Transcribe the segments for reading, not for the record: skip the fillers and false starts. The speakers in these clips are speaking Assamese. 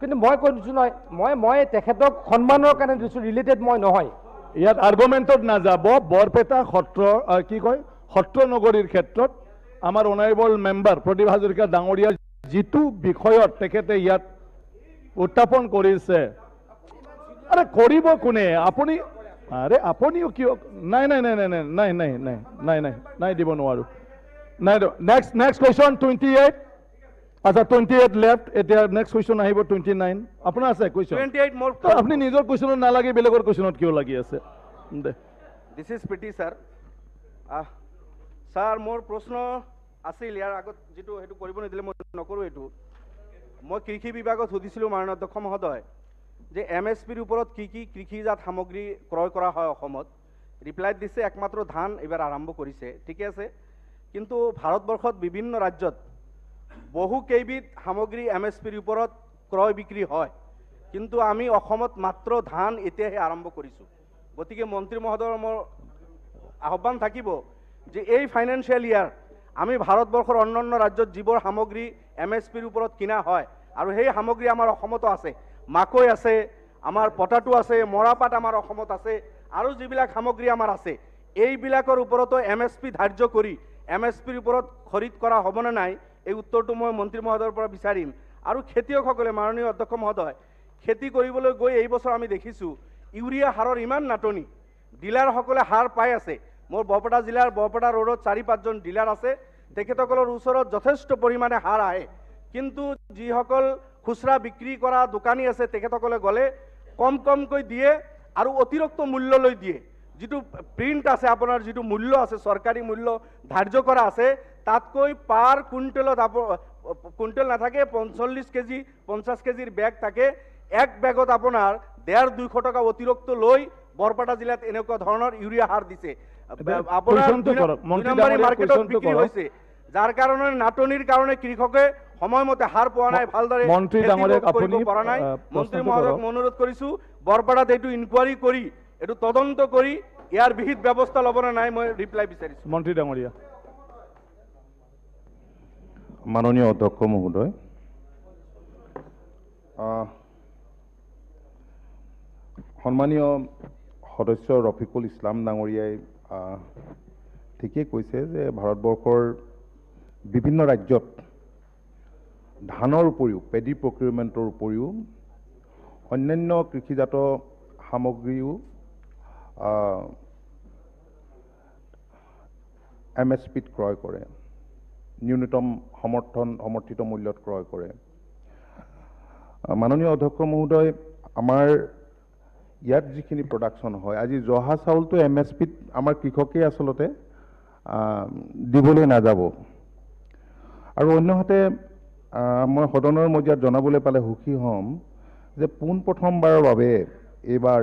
কিন্তু মই কৈ দিছোঁ নহয়, মই তেখেতক সন্মানৰ কাৰণে দিছোঁ, ৰিলেটেড মই নহয়। ইয়াত আৰ্গুমেণ্টত নাযাব। বৰপেটা সত্ৰ কি কয় সত্ৰ নগৰীৰ ক্ষেত্ৰত আমাৰ অনাৰেবল মেম্বাৰ প্ৰতিভা হাজৰিকা ডাঙৰীয়াৰ যিটো বিষয়ত তেখেতে ইয়াত উত্থাপন কৰিছে, আৰে কৰিব কোনে? আপুনি আৰে আপুনিও কিয় নাই নাই নাই নাই নাই নাই নাই নাই নাই নাই নাই দিব নোৱাৰোঁ। নাই নেক্সট কুৱেশ্যন 28। আচ্ছা 28 লেফ্ট। এতিয়া নেক্সট কুৱেশ্যন আহিব 29। আপোনাৰ আছে কুৱেশ্যন? 28 মোৰ আপুনি নিজৰ কুৱেশ্যনত নালাগে, বেলেগৰ কুৱেশ্যনত কিয় লাগি আছে? They this is pretty sir. Sir মোৰ প্ৰশ্ন আছিল, ইয়াৰ আগত যিটো সেইটো কৰিব নিদিলে মই নকৰোঁ। এইটো মই কৃষি বিভাগত সুধিছিলোঁ মাননীয় অধ্যক্ষ মহোদয় যে MSPৰ ওপৰত কি কি কৃষিজাত সামগ্ৰী ক্ৰয় কৰা হয় অসমত। ৰিপ্লাইত দিছে একমাত্ৰ ধান এইবাৰ আৰম্ভ কৰিছে, ঠিকে আছে, কিন্তু ভাৰতবৰ্ষত বিভিন্ন ৰাজ্যত বহু কেইবিধ সামগ্ৰী MSPৰ ওপৰত ক্ৰয় বিক্ৰী হয়, কিন্তু আমি অসমত মাত্ৰ ধান এতিয়াহে আৰম্ভ কৰিছোঁ। গতিকে মন্ত্ৰী মহোদয়ৰ মোৰ আহ্বান থাকিব যে এই ফাইনেন্সিয়েল ইয়াৰ আমি ভাৰতবৰ্ষৰ অন্যান্য ৰাজ্যত যিবোৰ সামগ্ৰী MSPৰ ওপৰত কিনা হয় আৰু সেই সামগ্ৰী আমাৰ অসমতো আছে, মাকৈ আছে, আমাৰ পটাটো আছে, মৰাপাট আমাৰ অসমত আছে, আৰু যিবিলাক সামগ্ৰী আমাৰ আছে এইবিলাকৰ ওপৰতো MSP ধাৰ্য কৰি MSPৰ ওপৰত খৰিদ কৰা হ'বনে নাই, এই উত্তৰটো মই মন্ত্ৰী মহোদয়ৰ পৰা বিচাৰিম। আৰু খেতিয়কসকলে মাননীয় অধ্যক্ষ মহোদয় খেতি কৰিবলৈ গৈ এই বছৰ আমি দেখিছোঁ ইউৰিয়া সাৰৰ ইমান নাটনি, ডিলাৰসকলে সাৰ পাই আছে। মোৰ বৰপেটা জিলাৰ বৰপেটা ৰোডত 4-5জন ডিলাৰ আছে, তেখেতসকলৰ ওচৰত যথেষ্ট পৰিমাণে সাৰ আহে, কিন্তু যিসকল খুচৰা বিক্ৰী কৰা দোকানী আছে তেখেতসকলে গ'লে কমকৈ দিয়ে আৰু অতিৰিক্ত মূল্যলৈ দিয়ে। যিটো প্ৰিণ্ট আছে, আপোনাৰ যিটো মূল্য আছে, চৰকাৰী মূল্য ধাৰ্য কৰা আছে, তাতকৈ পাৰ কুইণ্টেলত কুইণ্টেল নাথাকে, 45 কেজি 50 কেজিৰ বেগ থাকে। এক বেগত আপোনাৰ 150-200 টকা অতিৰিক্ত লৈ বৰপেটা জিলাত এনেকুৱা ধৰণৰ ইউৰিয়া সাৰ দিছে। আপোনাৰ 2 নম্বৰী মাৰ্কেটত বিক্ৰী হৈছে, যাৰ কাৰণে নাটনিৰ কাৰণে কৃষকে সময়মতে সাৰ পোৱা নাই, ভালদৰে মন্ত্ৰী ডাঙৰীয়াক কৰিব পৰা নাই। মন্ত্ৰী মহোদয়ক অনুৰোধ কৰিছোঁ বৰপেটাত এইটো ইনকুৱাৰী কৰি এইটো তদন্ত কৰি ইয়াৰ বিহিত ব্যৱস্থা ল'বনে নাই, মই ৰিপ্লাই বিচাৰিছোঁ। মন্ত্ৰী ডাঙৰীয়া। মাননীয় অধ্যক্ষ মহোদয়, সন্মানীয় সদস্য ৰফিকুল ইছলাম ডাঙৰীয়াই ঠিকেই কৈছে যে ভাৰতবৰ্ষৰ বিভিন্ন ৰাজ্যত ধানৰ উপৰিও পেডি প্ৰকিউৰমেণ্টৰ উপৰিও অন্যান্য কৃষিজাত সামগ্ৰীও MSPত ক্ৰয় কৰে, ন্যূনতম সমৰ্থিত মূল্যত ক্ৰয় কৰে। মাননীয় অধ্যক্ষ মহোদয়, আমাৰ ইয়াত যিখিনি প্ৰডাকশ্যন হয়, আজি জহা চাউলটো MSPত আমাৰ কৃষকেই আচলতে দিবলৈ নাযাব। আৰু অন্যহাতে মই সদনৰ মজিয়াত জনাবলৈ পালে সুখী হ'ম যে পোনপ্ৰথমবাৰৰ বাবে এইবাৰ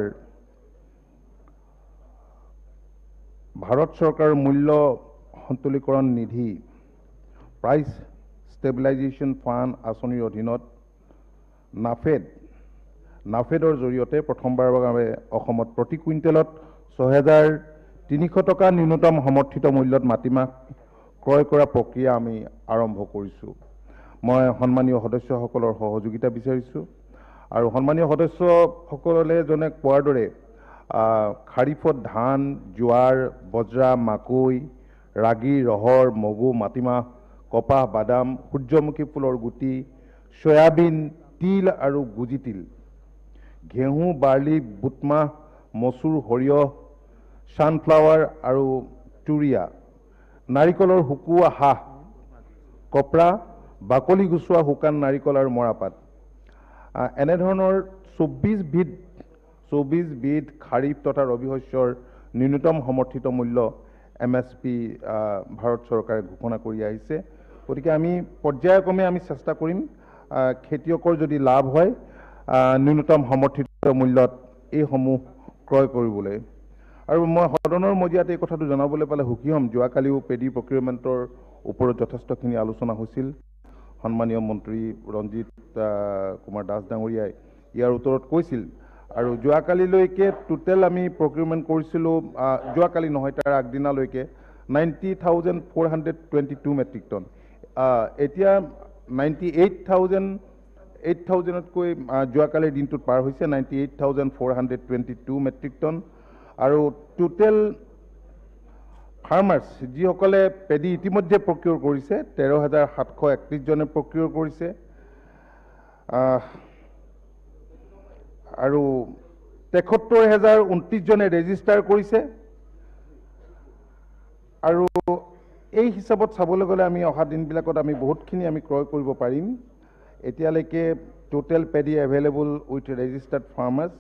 ভাৰত চৰকাৰৰ মূল্য সন্তুলিকৰণ নিধি প্ৰাইচ ষ্টেবিলাইজেশ্যন ফাণ্ড আঁচনিৰ অধীনত নাফেডৰ জৰিয়তে প্ৰথমবাৰৰ বাবে অসমত প্ৰতি কুইণ্টেলত 6,300 টকা ন্যূনতম সমৰ্থিত মূল্যত মাটিমাহ ক্ৰয় কৰা প্ৰক্ৰিয়া আমি আৰম্ভ কৰিছোঁ। মই সন্মানীয় সদস্যসকলৰ সহযোগিতা বিচাৰিছোঁ আৰু সন্মানীয় সদস্যসকলে জনে কোৱাৰ দৰে খাৰিফত ধান, জোৱাৰ, বজ্ৰা, মাকৈ, ৰাগি, ৰহৰ, মগু, মাটিমাহ, কপাহ, বাদাম, সূৰ্যমুখী ফুলৰ গুটি, সয়াবিন, তিল আৰু গুজি তিল, ঘেঁহু, বাৰ্লি, বুটমাহ, মচুৰ, সৰিয়হ, ছানফ্লাৱাৰ আৰু তুৰিয়া, নাৰিকলৰ শুকুওৱা হাঁহ, কপৰা, বাকলি গুচোৱা শুকান নাৰিকল আৰু মৰাপাট, এনেধৰণৰ 24 বিধ খাৰিফ তথা ৰবি শস্যৰ ন্যূনতম সমৰ্থিত মূল্য MSP ভাৰত চৰকাৰে ঘোষণা কৰি আহিছে। গতিকে আমি পৰ্যায়ক্ৰমে আমি চেষ্টা কৰিম খেতিয়কৰ যদি লাভ হয় ন্যূনতম সমৰ্থিত মূল্যত এইসমূহ ক্ৰয় কৰিবলৈ। আৰু মই সদনৰ মজিয়াত এই কথাটো জনাবলৈ পালে সুখী হ'ম, যোৱাকালিও পেডি প্ৰকিউৰমেণ্টৰ ওপৰত যথেষ্টখিনি আলোচনা হৈছিল। সন্মানীয় মন্ত্ৰী ৰঞ্জিত কুমাৰ দাস ডাঙৰীয়াই ইয়াৰ উত্তৰত কৈছিল, আৰু যোৱাকালিলৈকে টোটেল আমি প্ৰকিউৰমেণ্ট কৰিছিলোঁ, যোৱাকালি নহয় তাৰ আগদিনালৈকে 90,422 মেট্ৰিক টন। এতিয়া 98,000 98,000তকৈ যোৱাকালিৰ দিনটোত পাৰ হৈছে 98,422 মেট্ৰিক টন আৰু টোটেল ফাৰ্মাৰ্ছ যিসকলে পেডি ইতিমধ্যে প্ৰকিউৰ কৰিছে 13,731 জনে প্ৰকিউৰ কৰিছে আৰু 73,029 জনে ৰেজিষ্টাৰ কৰিছে আৰু এই হিচাপত চাবলৈ গ'লে আমি অহা দিনবিলাকত আমি বহুতখিনি আমি ক্ৰয় কৰিব পাৰিম এতিয়ালৈকে total paddy available with registered farmers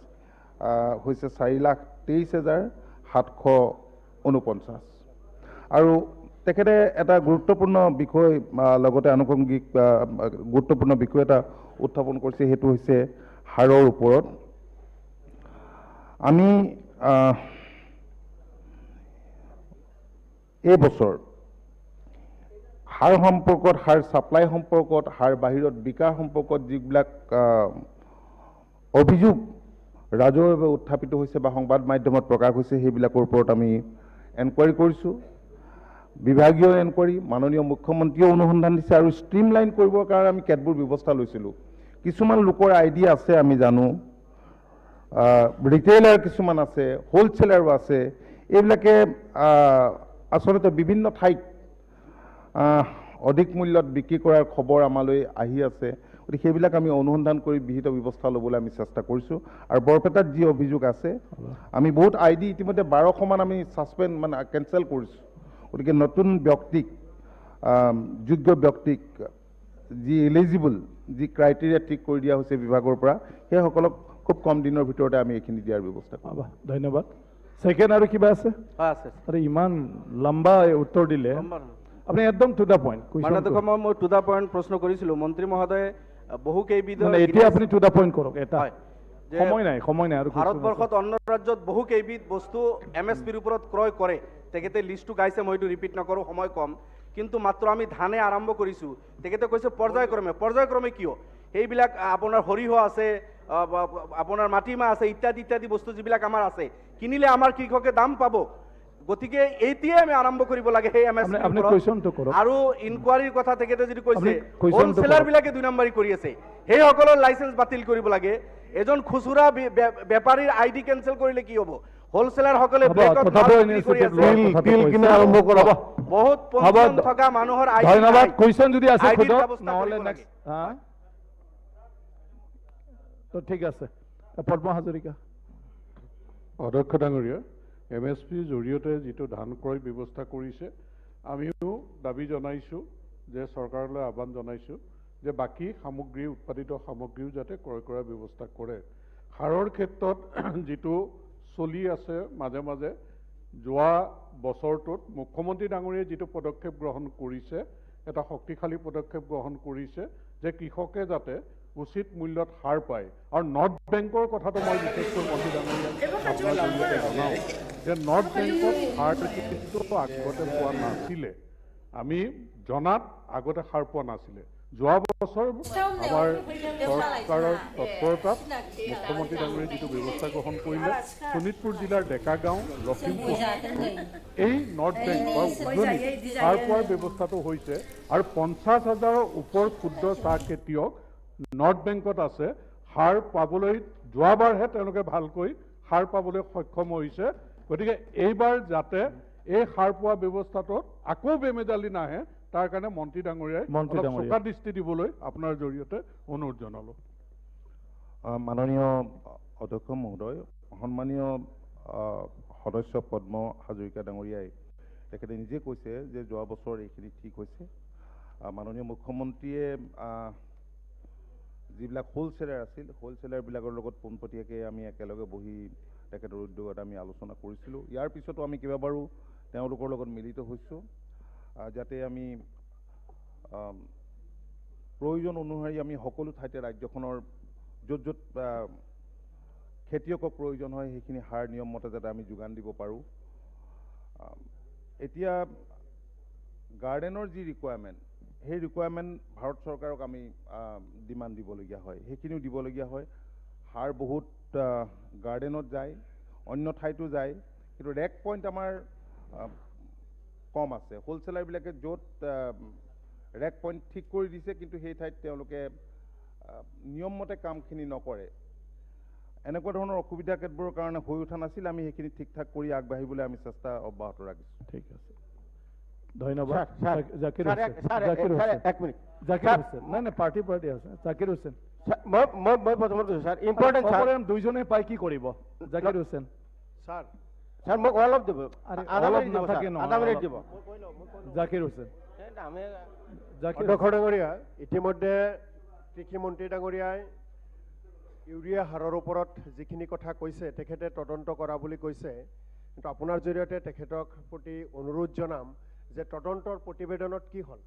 হৈছে 4,23,749 আৰু তেখেতে এটা গুৰুত্বপূৰ্ণ বিষয় লগতে আনুষংগিক গুৰুত্বপূৰ্ণ বিষয় এটা উত্থাপন কৰিছে সেইটো হৈছে হাৰৰ ওপৰত আমি এই বছৰ হাৰ সম্পৰ্কত হাৰ সাপ্লাই সম্পৰ্কত হাৰ বাহিৰত বিকাৰ সম্পৰ্কত যিবিলাক অভিযোগ ৰাজহুৱাভাৱে উত্থাপিত হৈছে বা সংবাদ মাধ্যমত প্ৰকাশ হৈছে সেইবিলাকৰ ওপৰত আমি এনকুৱাৰী কৰিছোঁ বিভাগীয় এনকুৱাৰী মাননীয় মুখ্যমন্ত্ৰীয়ে অনুসন্ধান দিছে আৰু ষ্ট্ৰীমলাইন কৰিবৰ কাৰণে আমি কেতবোৰ ব্যৱস্থা লৈছিলোঁ কিছুমান লোকৰ আইডিয়া আছে আমি জানো ৰিটেইলাৰ কিছুমান আছে হোলচেলাৰো আছে এইবিলাকে আচলতে বিভিন্ন ঠাইত অধিক মূল্যত বিক্ৰী কৰাৰ খবৰ আমালৈ আহি আছে গতিকে সেইবিলাক আমি অনুসন্ধান কৰি বিহিত ব্যৱস্থা ল'বলৈ আমি চেষ্টা কৰিছোঁ আৰু বৰপেটাত যি অভিযোগ আছে আমি বহুত আইডি ইতিমধ্যে 1200 মান আমি ছাছপেণ্ড মানে কেঞ্চেল কৰিছোঁ গতিকে নতুন ব্যক্তিক যোগ্য ব্যক্তিক যি এলিজিবল যি ক্ৰাইটেৰিয়া ঠিক কৰি দিয়া হৈছে বিভাগৰ পৰা সেইসকলক খুব কম দিনৰ ভিতৰতে আমি এইখিনি দিয়াৰ ব্যৱস্থা কৰিম ধন্যবাদ সেকেন্ড আৰু কিবা আছে আছে আৰে ইমান লম্বা উত্তৰ দিলে আপনি একদম টু দা পইণ্ট মাননীয় মই টু দা পইণ্ট প্ৰশ্ন কৰিছিলোঁ মন্ত্ৰী মহোদয়ে বহু কেইবিধ এতিয়া আপুনি টু দা পইণ্ট কৰক এটা সময় নাই আৰু ভাৰতবৰ্ষত অন্য ৰাজ্যত বহু কেইবিধ বস্তু MSPৰ ওপৰত ক্ৰয় কৰে তেখেতে লিষ্টটো গাইছে মই এইটো ৰিপিট নকৰোঁ সময় কম কিন্তু মাত্ৰ আমি ধানে আৰম্ভ কৰিছোঁ তেখেতে কৈছে পৰ্যায়ক্ৰমে কিয় সেইবিলাক আপোনাৰ সৰিয়হ আছে আপোনাৰ মাটিমাহ আছে ইত্যাদি বস্তু যিবিলাক আমাৰ আছে কিনিলে আমাৰ কৃষকে দাম পাব গতিকে এইটোৱে আমি আৰম্ভ কৰিব লাগে সেই MSP আৰু ইনকুৱাৰীৰ কথা তেখেতে যদি কৈছে হোলচেলাৰ বিলাকে 2 নম্বৰী কৰি আছে সেইসকলৰ লাইচেন্স বাতিল কৰিব লাগে এজন খুচুৰা বেপাৰীৰ আইডি কেঞ্চেল কৰিলে কি হ'ব হোলচেলাৰ সকলে ব্লেকত তিল কিনে আৰম্ভ কৰক বহুত পঞ্জীয়ন থকা মানুহৰ আইডি ধন্যবাদ কোৱেশ্চন যদি আছে খুদক নহলে নেক্সট তো ঠিক আছে পদ্ম হাজৰিকা অধ্যক্ষ ডাঙৰীয়া MSPৰ জৰিয়তে যিটো ধান ক্ৰয় ব্যৱস্থা কৰিছে আমিও দাবী জনাইছোঁ যে চৰকাৰলৈ আহ্বান জনাইছোঁ যে বাকী সামগ্ৰী উৎপাদিত সামগ্ৰীও যাতে ক্ৰয় কৰাৰ ব্যৱস্থা কৰে সাৰৰ ক্ষেত্ৰত যিটো চলি আছে মাজে মাজে যোৱা বছৰটোত মুখ্যমন্ত্ৰী ডাঙৰীয়াই যিটো পদক্ষেপ গ্ৰহণ কৰিছে এটা শক্তিশালী পদক্ষেপ গ্ৰহণ কৰিছে যে কৃষকে যাতে উচিত মূল্যত সাৰ পায় আৰু নৰ্থ বেংকৰ কথাটো মই বিশেষকৈ মন্ত্ৰী ডাঙৰীয়াক আপোনাৰ জৰিয়তে জনাওঁ যে নৰ্থ বেংকত সাৰ কিন্তু আগতে পোৱা নাছিলে আমি জনাত আগতে সাৰ পোৱা নাছিলে যোৱা বছৰ আমাৰ চৰকাৰৰ তৎপৰতাত মুখ্যমন্ত্ৰী ডাঙৰীয়াই যিটো ব্যৱস্থা গ্ৰহণ কৰিলে শোণিতপুৰ জিলাৰ ডেকাগাঁও লখিমপুৰ এই নৰ্থ বেংক বা উজনিত সাৰ পোৱাৰ ব্যৱস্থাটো হৈছে আৰু 50,000ৰ ওপৰ ক্ষুদ্ৰ চাহ খেতিয়ক নৰ্থ বেংকত আছে সাৰ পাবলৈ যোৱাবাৰহে তেওঁলোকে ভালকৈ সাৰ পাবলৈ সক্ষম হৈছে গতিকে এইবাৰ যাতে এই সাৰ পোৱা ব্যৱস্থাটোত আকৌ বেমেজালি নাহে তাৰ কাৰণে মন্ত্ৰী ডাঙৰীয়াই চোকা দৃষ্টি দিবলৈ আপোনাৰ জৰিয়তে অনুৰোধ জনালোঁ মাননীয় অধ্যক্ষ মহোদয় সন্মানীয় সদস্য পদ্ম হাজৰিকা ডাঙৰীয়াই তেখেতে নিজে কৈছে যে যোৱা বছৰ এইখিনি ঠিক হৈছে মাননীয় মুখ্যমন্ত্ৰীয়ে যিবিলাক হোলচেলাৰ আছিল হোলচেলাৰবিলাকৰ লগত পোনপটীয়াকৈ আমি একেলগে বহি তেখেতৰ উদ্যোগত আমি আলোচনা কৰিছিলোঁ ইয়াৰ পিছতো আমি কেইবাবাৰো তেওঁলোকৰ লগত মিলিত হৈছোঁ যাতে আমি প্ৰয়োজন অনুসৰি আমি সকলো ঠাইতে ৰাজ্যখনৰ য'ত য'ত খেতিয়কক প্ৰয়োজন হয় সেইখিনি সাৰ নিয়মমতে যাতে আমি যোগান দিব পাৰোঁ এতিয়া গাৰ্ডেনৰ যি ৰিকুৱাৰমেণ্ট সেই ৰিকুৱাৰমেণ্ট ভাৰত চৰকাৰক আমি ডিমাণ্ড দিবলগীয়া হয় সেইখিনিও দিবলগীয়া হয় সাৰ বহুত গাৰ্ডেনত যায় অন্য ঠাইতো যায় কিন্তু ৰেক পইণ্ট আমাৰ কম আছে হোলচেলাৰবিলাকে য'ত ৰেক পইণ্ট ঠিক কৰি দিছে কিন্তু সেই ঠাইত তেওঁলোকে নিয়মমতে কামখিনি নকৰে, এনেকুৱা ধৰণৰ অসুবিধা কেতবোৰৰ কাৰণে হৈ উঠা নাছিল। আমি সেইখিনি ঠিক ঠাক কৰি আগবাঢ়িবলৈ আমি চেষ্টা অব্যাহত ৰাখিছোঁ। ঠিক আছে, ধন্যবাদ। Zakir sir, Hussain, sir, Zakir sir, Hussain, এক মিনিট। জাকিৰ স্যাৰ, হোসেন, নাই নাই পাৰ্টি আছে, জাকিৰ হোসেন। মই প্ৰথমত কৈছোঁ স্যাৰ, ইম্পৰ্টেণ্ট স্যাৰ। সকলোৱে দুইজনে পাই কি কৰিব? জাকিৰ হোসেন। স্যাৰ মোক অলপ দিব, আৰে, আধা অলপ মিনিট দিব নাথাকে স্যাৰ, নহয়, আধা মিনিট অলপ। দিব। জাকিৰ হোসেন, জাকিৰ অধ্যক্ষ ডাঙৰীয়া, ইতিমধ্যে কৃষিমন্ত্ৰী ডাঙৰীয়াই ইউৰিয়া হাৰৰ ওপৰত যিখিনি কথা কৈছে তেখেতে তদন্ত কৰা বুলি কৈছে, কিন্তু আপোনাৰ জৰিয়তে তেখেতক প্ৰতি অনুৰোধ জনাম যে তদন্তৰ প্ৰতিবেদনত কি হ'ল,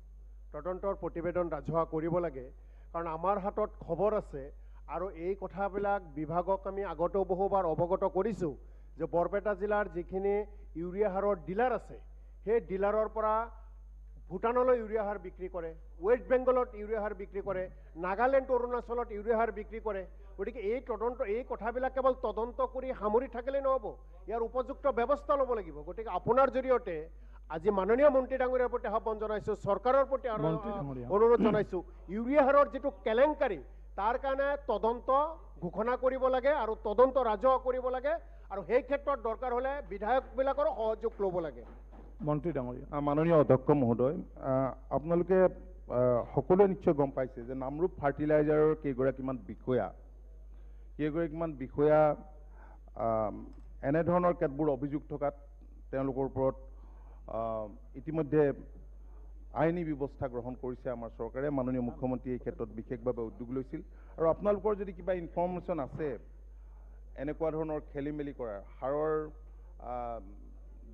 তদন্তৰ প্ৰতিবেদন ৰাজহুৱা কৰিব লাগে। কাৰণ আমাৰ হাতত খবৰ আছে আৰু এই কথাবিলাক বিভাগক আমি আগতেও বহুবাৰ অৱগত কৰিছোঁ যে বৰপেটা জিলাৰ যিখিনি ইউৰিয়া হাৰৰ ডিলাৰ আছে সেই ডিলাৰৰ পৰা ভূটানলৈ ইউৰিয়া সাৰ বিক্ৰী কৰে, ৱেষ্ট বেংগলত ইউৰিয়া সাৰ বিক্ৰী কৰে, নাগালেণ্ড অৰুণাচলত ইউৰিয়া সাৰ বিক্ৰী কৰে। গতিকে এই কথাবিলাক কেৱল তদন্ত কৰি সামৰি থাকিলে নহ'ব, ইয়াৰ উপযুক্ত ব্যৱস্থা ল'ব লাগিব। গতিকে আপোনাৰ জৰিয়তে আজি মাননীয় মন্ত্ৰী ডাঙৰীয়াৰ প্ৰতি আহ্বান জনাইছোঁ, চৰকাৰৰ প্ৰতি অনুৰোধ জনাইছোঁ, ইউৰিয়া সাৰৰ যিটো কেলেংকাৰী তাৰ কাৰণে তদন্ত ঘোষণা কৰিব লাগে আৰু তদন্ত ৰাজহুৱা কৰিব লাগে, আৰু সেই ক্ষেত্ৰত দৰকাৰ হ'লে বিধায়কবিলাকৰো সহযোগ ল'ব লাগে। মন্ত্ৰী ডাঙৰীয়া। মাননীয় অধ্যক্ষ মহোদয়, আপোনালোকে সকলোৱে নিশ্চয় গম পাইছে যে নামৰূপ ফাৰ্টিলাইজাৰৰ কেইগৰাকীমান বিষয়া এনেধৰণৰ কেতবোৰ অভিযোগ থকাত তেওঁলোকৰ ওপৰত ইতিমধ্যে আইনী ব্যৱস্থা গ্ৰহণ কৰিছে আমাৰ চৰকাৰে। মাননীয় মুখ্যমন্ত্ৰীয়ে এই ক্ষেত্ৰত বিশেষভাৱে উদ্যোগ লৈছিল। আৰু আপোনালোকৰ যদি কিবা ইনফৰ্মেশ্যন আছে এনেকুৱা ধৰণৰ খেলি মেলি কৰাৰ, সাৰৰ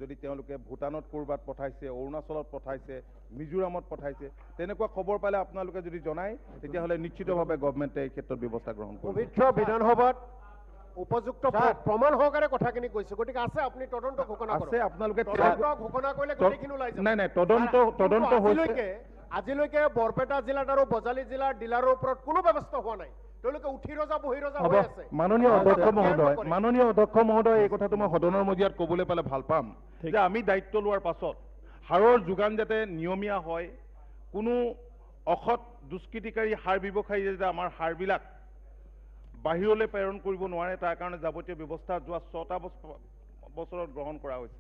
যদি তেওঁলোকে ভূটানত ক'ৰবাত পঠাইছে, অৰুণাচলত পঠাইছে, মিজোৰামত পঠাইছে, তেনেকুৱা খবৰ পালে আপোনালোকে যদি জনায় তেতিয়াহ'লে নিশ্চিতভাৱে গভৰ্ণমেণ্টে এই ক্ষেত্ৰত ব্যৱস্থা গ্ৰহণ কৰিব। পবিত্ৰ বিধানসভাত উপযুক্ত প্ৰমাণ সহকাৰে কথাখিনি কৈছে, গতিকে আছে আপুনি তদন্ত ঘোষণা কৰক। আছে, আপোনালোকে তদন্ত ঘোষণা কৰিলে গোটেইখিনি ওলাই যাব। নাই তদন্ত হৈছে। আজিলৈকে বৰপেটা জিলাত আৰু বজালী জিলাৰ ডিলাৰৰ ওপৰত কোনো ব্যৱস্থা হোৱা নাই, তেওঁলোকে উঠি ৰজা বহি ৰজা হৈ আছে। মাননীয় অধ্যক্ষ মহোদয়, এই কথাটো মই সদনৰ মজিয়াত ক'বলৈ পালে ভাল পাম যে আমি দায়িত্ব লোৱাৰ পাছত সাৰৰ যোগান যাতে নিয়মীয়া হয়, কোনো অসৎ দুষ্কৃতিকাৰী সাৰ ব্যৱসায়ী যাতে আমাৰ সাৰবিলাক বাহিৰলৈ প্ৰেৰণ কৰিব নোৱাৰে তাৰ কাৰণে যাৱতীয় ব্যৱস্থা যোৱা 6টা বছৰত গ্ৰহণ কৰা হৈছে।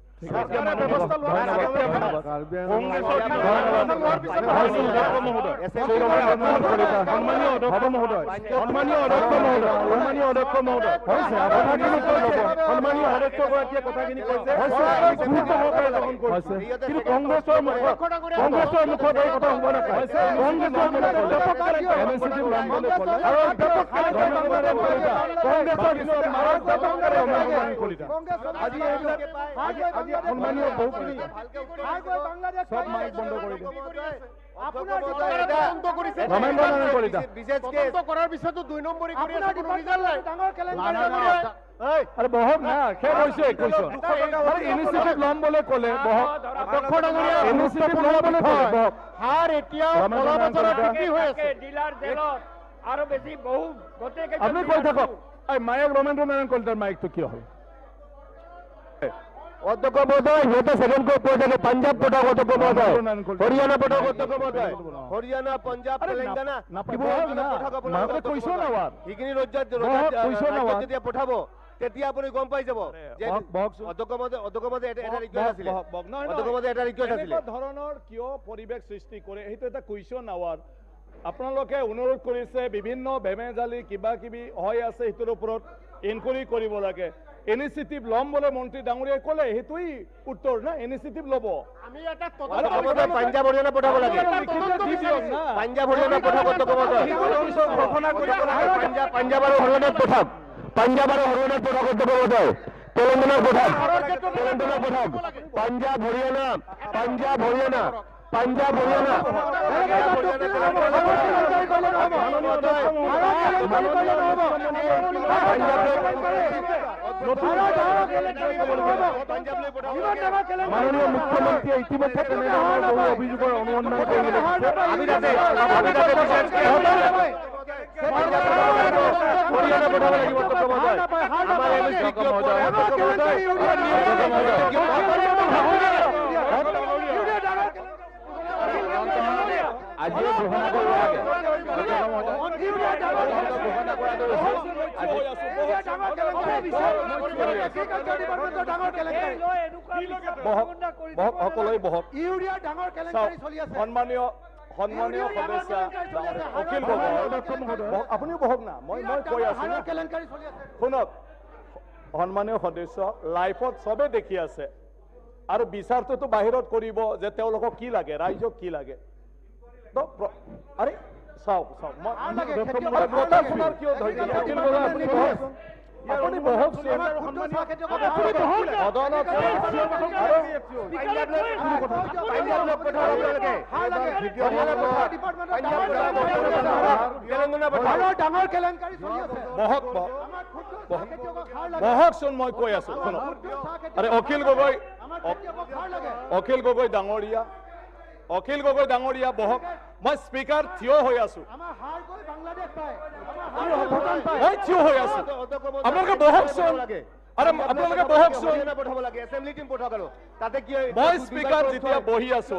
আপুনি কৈ থাকক। মাইক ৰমেন্দ্ৰ নাৰায়ণ কলিতাৰ মাইকটো কিয় হ'ল? অধ্যক্ষ মহোদয়, সিহঁতে ছেকেণ্ড কৈ কৈ থাকে পাঞ্জাব পঠাওক অধ্যক্ষ মহোদয়, হৰিয়ানা পঠাওক অধ্যক্ষ মহোদয়, হৰিয়ানা, পঞ্জাব, তেলেংগানা সেইখিনি ৰাজ্যত যেতিয়া পঠাব তেতিয়া আপুনি গম পাই যাব যে অধ্যক্ষ মহোদয় এটা ৰিকুৱেষ্ট আছিলে। ধৰণৰ কিয় পৰিৱেশ সৃষ্টি কৰে সেইটো এটা কুৱেশ্যন আৱাৰ। আপোনালোকে অনুৰোধ কৰিছে বিভিন্ন বেমেজালি কিবা কিবি হৈ আছে, সেইটোৰ ওপৰত ইনকুৱাৰী কৰিব লাগে। ইনিচিয়েটিভ ল'ম বোলে মন্ত্ৰী ডাঙৰীয়াই ক'লে, সেইটোৱেই উত্তৰ না, ইনিচিয়েটিভ ল'ব। পাঞ্জাব হৰিয়ানা পঠাব লাগে, পাঞ্জাব হৰিয়ানা পঠাব অধ্যক্ষ মহোদয়, পাঞ্জাব আৰু হৰিয়ানাত পঠাওক, পাঞ্জাব আৰু হৰিয়ানাত পঠাওক অধ্যক্ষ মহোদয়, তেলেংগানাত পঠাওক, পাঞ্জাব হৰিয়ানা, পাঞ্জাব হৰিয়ানা, পাঞ্জাব হৰিয়ানা। মাননীয় মুখ্যমন্ত্ৰীয়ে ইতিমধ্যে তেনেধৰণৰ বহু অভিযোগৰ অনুসন্ধান কৰি আজিয়ে ঘোষণা কৰিব লাগে। ঘোষণা কৰাটো সকলোৱে বহক। সন্মানীয় সদস্য অখিল গগৈ, আপুনিও বহক না, মই কৈ আছো শুনক। সন্মানীয় সদস্য, লাইফত চবে দেখি আছে আৰু বিচাৰটোতো বাহিৰত কৰিব যে তেওঁলোকক কি লাগে, ৰাইজক কি লাগে। আৰে চাওক আপুনি বহকচোন। বহকচোন, মই কৈ আছো শুনক। আৰে অখিল গগৈ ডাঙৰীয়া বহক। মই স্পীকাৰ থিয় হৈ আছো, মই থিয় হৈ আছো, আপোনালোকে বহকচোন। আৰে আপোনালোকে বহকচোন। মই স্পীকাৰ যেতিয়া বহি আছো,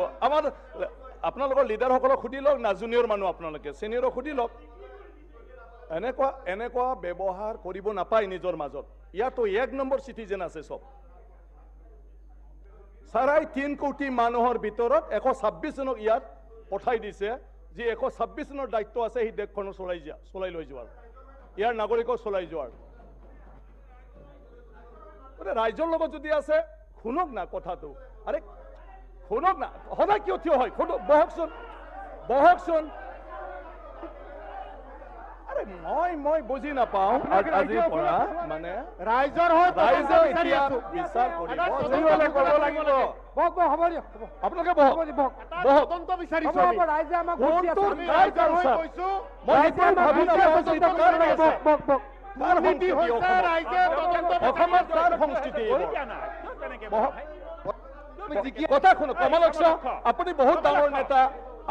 আপোনালোকৰ লিডাৰসকলক সুধি লওক না, জুনিয়ৰ মানুহ আপোনালোকে চিনিয়ৰক সুধি লওক। এনেকুৱা ব্যৱহাৰ কৰিব নাপায় নিজৰ মাজত। ইয়াতো 1 নম্বৰ চিটিজেন আছে চব। 3.5 কোটি মানুহৰ ভিতৰত 126 জনক ইয়াত পঠাই দিছে, যি 126 জনৰ দায়িত্ব আছে সেই দেশখনক চলাই লৈ যোৱাৰ, ইয়াৰ নাগৰিকক চলাই যোৱাৰ। ৰাইজৰ লগত যদি আছে শুনক না কথাটো। আৰে শুনক না, সদায় কিয় থিয় হয়? বহকচোন। আৰে মই বুজি নাপাওঁ আজিৰ পৰা, মানে ৰাইজে এতিয়া বিচাৰ কৰিব। আপোনালোকে কথা শুনক। কমলক শ্বাহ, আপুনি বহুত ডাঙৰ নেতা,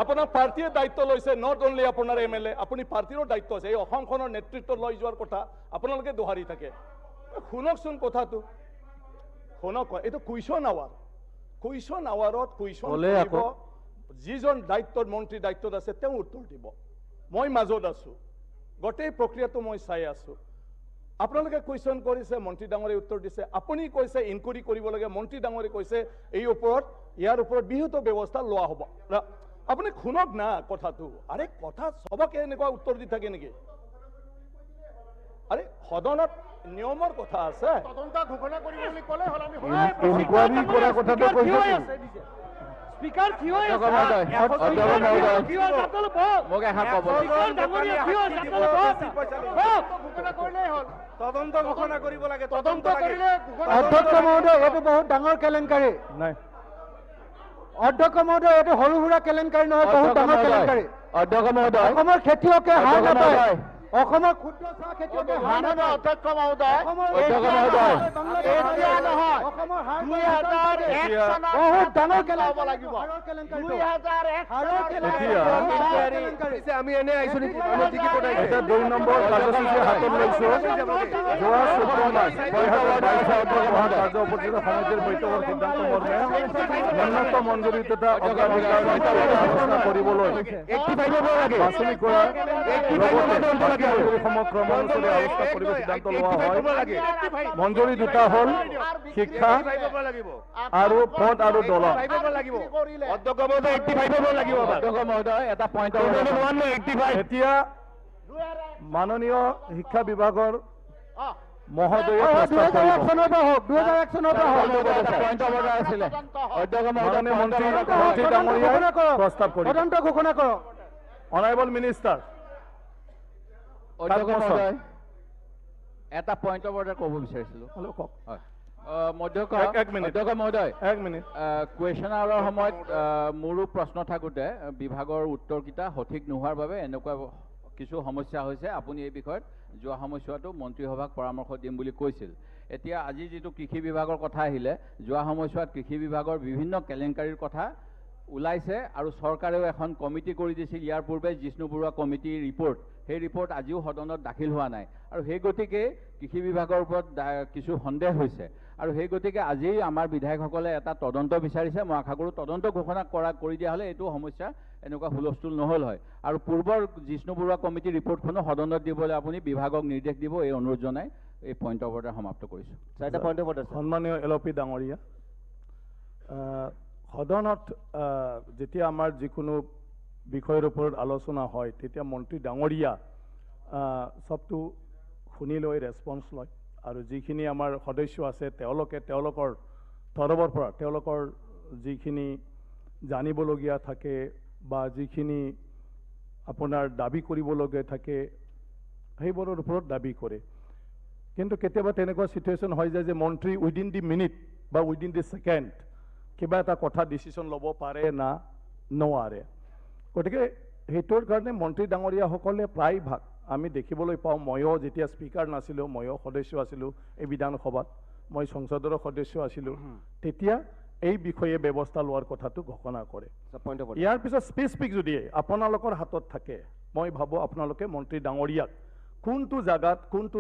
আপোনাৰ পাৰ্টীয়ে দায়িত্ব লৈছে, নট অনলি আপোনাৰ MLA, আপুনি পাৰ্টীৰো দায়িত্ব আছে। এই অসমখনৰ নেতৃত্ব লৈ যোৱাৰ কথা আপোনালোকে দোহাৰি থাকে। শুনকচোন কথাটো, শুনক। এইটো কুৱেশ্যন আৱাৰত যিজন দায়িত্বত, মন্ত্ৰী দায়িত্বত আছে তেওঁ উত্তৰ দিব। মই মাজত আছো, গোটেই প্ৰক্ৰিয়াটো মই চাই আছো। আপোনালোকে কুৱেশ্যন কৰিছে, মন্ত্ৰী ডাঙৰে উত্তৰ দিছে। আপুনি কৈছে ইনকুৱাৰী কৰিব লাগে, মন্ত্ৰী ডাঙৰে কৈছে ইয়াৰ ওপৰত বিহিত ব্যৱস্থা লোৱা হ'ব। আপুনি শুনক না কথাটো। আৰে কথা সবকে এনেকুৱা উত্তৰ দি থাকে নেকি? আৰে সদনত নিয়মৰ কথা আছে। তদন্ত ঘোষণা কৰিব লাগে। তদন্ত অধ্যক্ষ মহোদয়, এইটো বহুত ডাঙৰ কেলেংকাৰী। নাই অধ্যক্ষ মহোদয়, এইটো সৰু সুৰা কেলেংকাৰী নহয়, বহুত ডাঙৰ কেলেংকাৰী। অধ্যক্ষ মহোদয়, অসমৰ খেতিয়কে হাৰ নাপায়, অসমৰ ক্ষুদ্ৰ চাহ খেতিয়কে হাৰ নাপায়। অধ্যক্ষ মহোদয়, বহুত ডাঙৰ কেলেংকাৰী। আমি এনে আহিছো নেকি? 2 নম্বৰ কাৰ্যসূচী হাতত লৈছো। যোৱা 14 মাৰ্চ 2022 কাৰ্য উপযোগী সমিতিৰ বৈঠকৰ সিদ্ধান্ত মৰ্মে ন্যূনতম মঞ্জুৰি তথা অগ্ৰাধিকাৰ ব্যৱস্থা কৰিবলৈ বাছনি কৰা ক্ৰমানুসাৰে ব্যৱস্থা কৰিব সিদ্ধান্ত লোৱা হয়। মঞ্জুৰি দুটা হ'ল শিক্ষা আৰু পদ আৰু দলং। এতিয়া মাননীয় শিক্ষা বিভাগৰ মহোদয়ে প্ৰস্তাৱ কৰিব। ঘোষণা কৰক। অনাৰেবল মিনিষ্টাৰ, এটা পইণ্ট অফ অৰ্ডাৰ ক'ব বিচাৰিছিলোঁ। এক মিনিট কুৱেশ্যন আৱাৰৰ সময়ত মোৰো প্ৰশ্ন থাকোঁতে বিভাগৰ উত্তৰকেইটা সঠিক নোহোৱাৰ বাবে এনেকুৱা কিছু সমস্যা হৈছে। আপুনি এই বিষয়ত যোৱা সময়ছোৱাতো মন্ত্ৰীসভাক পৰামৰ্শ দিম বুলি কৈছিল। এতিয়া আজি যিটো কৃষি বিভাগৰ কথা আহিলে, যোৱা সময়ছোৱাত কৃষি বিভাগৰ বিভিন্ন কেলেংকাৰীৰ কথা ওলাইছে আৰু চৰকাৰেও এখন কমিটি কৰি দিছিল ইয়াৰ পূৰ্বে, জিষ্ণু বৰুৱা কমিটিৰ ৰিপৰ্ট। সেই ৰিপৰ্ট আজিও সদনত দাখিল হোৱা নাই আৰু সেই গতিকে কৃষি বিভাগৰ ওপৰত কিছু সন্দেহ হৈছে আৰু সেই গতিকে আজি আমাৰ বিধায়কসকলে এটা তদন্ত বিচাৰিছে। মই আশা কৰোঁ তদন্ত ঘোষণা কৰি দিয়া হ'লে এইটো সমস্যা এনেকুৱা হুলস্থুল নহ'ল হয় আৰু পূৰ্বৰ জিষ্ণু বৰুৱা কমিটিৰ ৰিপৰ্টখনো সদনত দিবলৈ আপুনি বিভাগক নিৰ্দেশ দিব এই অনুৰোধ জনাই এই পইণ্ট অফ অৰ্ডাৰ সমাপ্ত কৰিছোঁ। সন্মানীয় LOP ডাঙৰীয়া, সদনত যেতিয়া আমাৰ যিকোনো বিষয়ৰ ওপৰত আলোচনা হয় তেতিয়া মন্ত্ৰী ডাঙৰীয়া সবটো শুনি লৈ ৰেছপন্স লয় আৰু যিখিনি আমাৰ সদস্য আছে তেওঁলোকে তেওঁলোকৰ তৰফৰ পৰা তেওঁলোকৰ যিখিনি জানিবলগীয়া থাকে বা যিখিনি আপোনাৰ দাবী কৰিবলগীয়া থাকে সেইবোৰৰ ওপৰত দাবী কৰে। কিন্তু কেতিয়াবা তেনেকুৱা চিটুৱেশ্যন হৈ যায় যে মন্ত্ৰী উইদিন দি মিনিট বা উইদিন দি ছেকেণ্ড কিবা এটা কথা ডিচিশ্যন ল'ব পাৰে না নোৱাৰে। গতিকে সেইটোৰ কাৰণে মন্ত্ৰী ডাঙৰীয়াসকলে প্ৰায়ভাগ আমি দেখিবলৈ পাওঁ, ময়ো যেতিয়া স্পীকাৰ নাছিলোঁ, ময়ো সদস্য আছিলোঁ এই বিধানসভাত, মই সংসদৰ সদস্য আছিলোঁ, তেতিয়া এই বিষয়ে ব্যৱস্থা লোৱাৰ কথাটো ঘোষণা কৰে। ইয়াৰ পিছত স্পেচিফিক যদি আপোনালোকৰ হাতত থাকে, মই ভাবোঁ আপোনালোকে মন্ত্ৰী ডাঙৰীয়াক কোনটো জাগাত কোনটো